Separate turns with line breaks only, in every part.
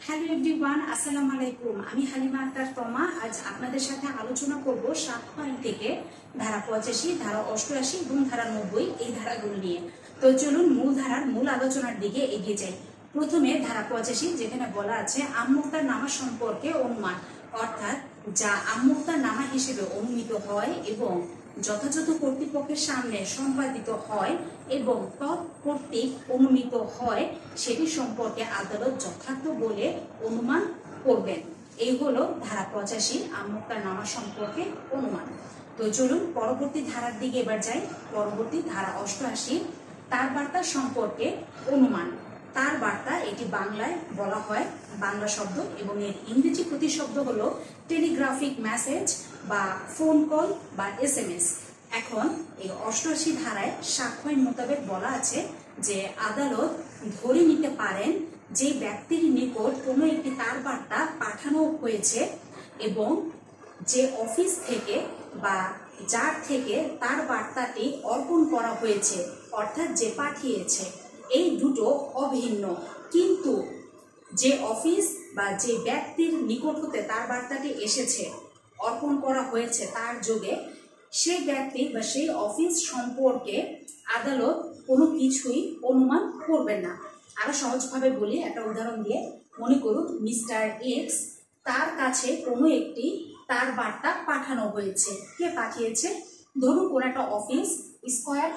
Hello everyone, আসসালামু আলাইকুম। আমি হালিমা আক্তার তমা। আজ আপনাদের সাথে আলোচনা করব সাক্ষ্য আইন থেকে ধারা 85, ধারা 88 এবং ধারা 90 এই ধারাগুলো নিয়ে। তো চলুন মূল ধারার মূল আলোচনার দিকে এগিয়ে যাই। প্রথমে ধারা 85, যেখানে বলা আছে আমমুক্তার নামা সম্পর্কে অনুমান, অর্থাৎ যা আমমুক্তার নামা হিসেবে অনুমিত হয় এবং যথাযথ কর্তৃপক্ষের সামনে সম্পাদিত হয় এবং তৎকর্তৃক অনুমিত হয় সেটি সম্পর্কে আদালত যথার্থ বলে অনুমান করবেন। এই হলো ধারা 85 আমমুক্তার নামা সম্পর্কে অনুমান। তো চলুন পরবর্তী ধারার দিকে এবার যাই। পরবর্তী ধারা 88 তার বার্তা সম্পর্কে অনুমান। তার বার্তা, এটি বাংলায় বলা হয় বাংলা শব্দ এবং এর ইংরেজি প্রতিশব্দ হলো টেলিগ্রাফিক মেসেজ বা ফোন কল বা SMS। এখন এই 88 ধারায় সাক্ষ্য আইন মোতাবেক বলা আছে যে আদালত ধরে নিতে পারেন যে ব্যক্তির নিকট কোনো একটি তার বার্তা পাঠানো হয়েছে এবং যে অফিস থেকে বা যার থেকে তার বার্তাটি অর্পণ করা হয়েছে, অর্থাৎ যে পাঠিয়েছে, এই দুটো অভিন্ন। কিন্তু যে অফিস বা যে ব্যক্তির নিকট হতে তার বার্তাটি এসেছে, অর্পণ করা হয়েছে তার যোগে, সেই ব্যক্তি বা সেই অফিস সম্পর্কে আদালত কোনো কিছুই অনুমান করবেন না। আরো সহজভাবে বলি, একটা উদাহরণ দিয়ে, মনে করুন মিস্টার এক্স, তার কাছে কোনো একটি তার বার্তা পাঠানো হয়েছে। কে পাঠিয়েছে? ধরুন কোন একটা অফিস, স্কয়ার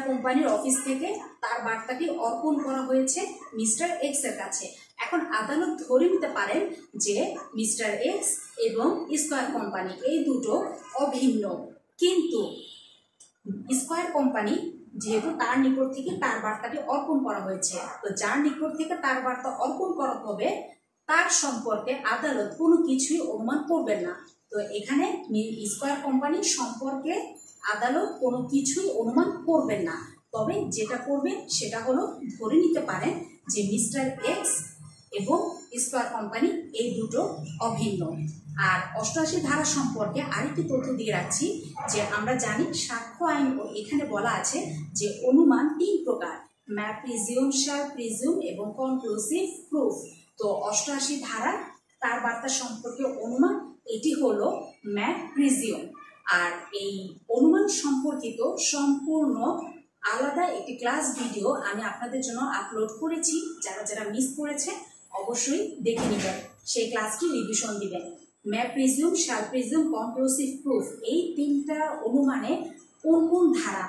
কোম্পানির অফিস থেকে তার বার্তাটি অর্পণ করা হয়েছে মিস্টার এক্স এর কাছে। এখন আদালত ধরে নিতে পারেন যে মিস্টার এক্স এবং স্কয়ার কোম্পানি এই দুটো অভিন্ন। কিন্তু স্কয়ার কোম্পানি যেহেতু তার নিকট থেকে তার বার্তাটি অর্পণ করা হয়েছে, তো যার নিকট থেকে তার বার্তা অর্পণ করা হবে তার সম্পর্কে আদালত কোনো কিছুই অনুমান করবেন না। তো এখানে স্কয়ার কোম্পানি সম্পর্কে আদালত কোনো কিছুই অনুমান করবেন না। তবে যেটা করবেন সেটা হলো ধরে নিতে পারেন যে মিস্টার এক্স এবং স্কয়ার কোম্পানি এই দুটো অভিন্ন। আর 88 ধারা সম্পর্কে আরেকটি তথ্য দিয়ে রাখছি যে আমরা জানি সাক্ষ্য আইন এখানে বলা আছে যে অনুমান 3 প্রকার: ম্যাপ, প্রিজিউম, শ্যাল প্রিজিউম এবং কনক্লুসিভ প্রুফ। তো 88 ধারা তার বার্তা সম্পর্কে অনুমান, এটি হলো ম্যাপ প্রিজিউম। আর এই অনুমান সম্পর্কিত সম্পূর্ণ আলাদা একটি ক্লাস ভিডিও আমি আপনাদের জন্য আপলোড করেছি। যারা মিস করেছে অবশ্যই দেখে নেবেন, সেই ক্লাসটি রিভিশন দিবেন। Map presume, shall presume, conclusive proof, এই 3টা অনুমানে কোন কোন ধারা,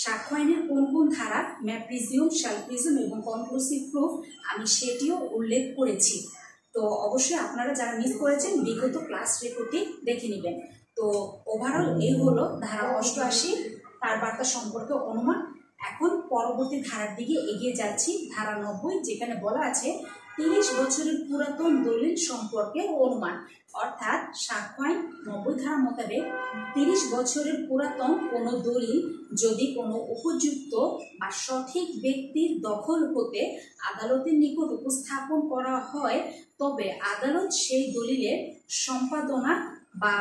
সাক্ষ্য আইনের কোন কোন ধারা, ম্যাপ প্রিজিউম, শ্যাল প্রিজিউম এবং কনক্লুসিভ প্রুফ, আমি সেটিও উল্লেখ করেছি। তো অবশ্যই আপনারা যারা মিস করেছেন বিগত ক্লাস রেকর্ডটি দেখে নেবেন। তো ওভারঅল এই হলো ধারা 88 তার বার্তা সম্পর্কে অনুমান। এখন পরবর্তী ধারার দিকে এগিয়ে যাচ্ছি, ধারা 90, যেখানে বলা আছে 30 বছরের পুরাতন দলিল সম্পর্কে অনুমান। অর্থাৎ সাক্ষ্য আইন 90 ধারা মোতাবেক 30 বছরের পুরাতন কোনো দলিল যদি কোনো উপযুক্ত বা সঠিক ব্যক্তির দখল হতে আদালতের নিকট উপস্থাপন করা হয়, তবে আদালত সেই দলিলের সম্পাদনা বা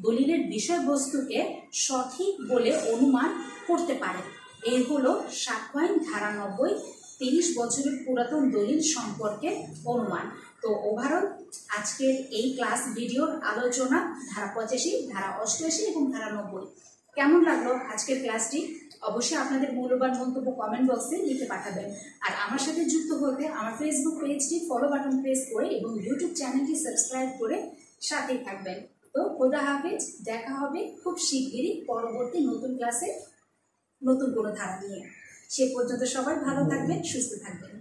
দলিলের বিষয়বস্তুকে সঠিক বলে অনুমান করতে পারে। এই হলো সাক্ষ্য আইন ধারা 90, 30 বছরের পুরাতন দলিল সম্পর্কে অনুমান। তো ওভারঅল আজকের এই ক্লাস ভিডিওর আলোচনা ধারা 85, ধারা 88 এবং ধারা 90। কেমন লাগলো আজকের ক্লাসটি? অবশ্যই আপনাদের মূল্যবান মন্তব্য কমেন্ট বক্সে লিখে পাঠাবেন। আর আমার সাথে যুক্ত হতে আমার ফেসবুক পেজটি ফলো বাটন প্রেস করে এবং ইউটিউব চ্যানেলটি সাবস্ক্রাইব করে সাথেই থাকবেন। তো খোদা হাফেজ, দেখা হবে খুব শিগগিরই পরবর্তী নতুন ক্লাসে নতুন কোনো ধারা নিয়ে। সে পর্যন্ত সবাই ভালো থাকবেন, সুস্থ থাকবেন।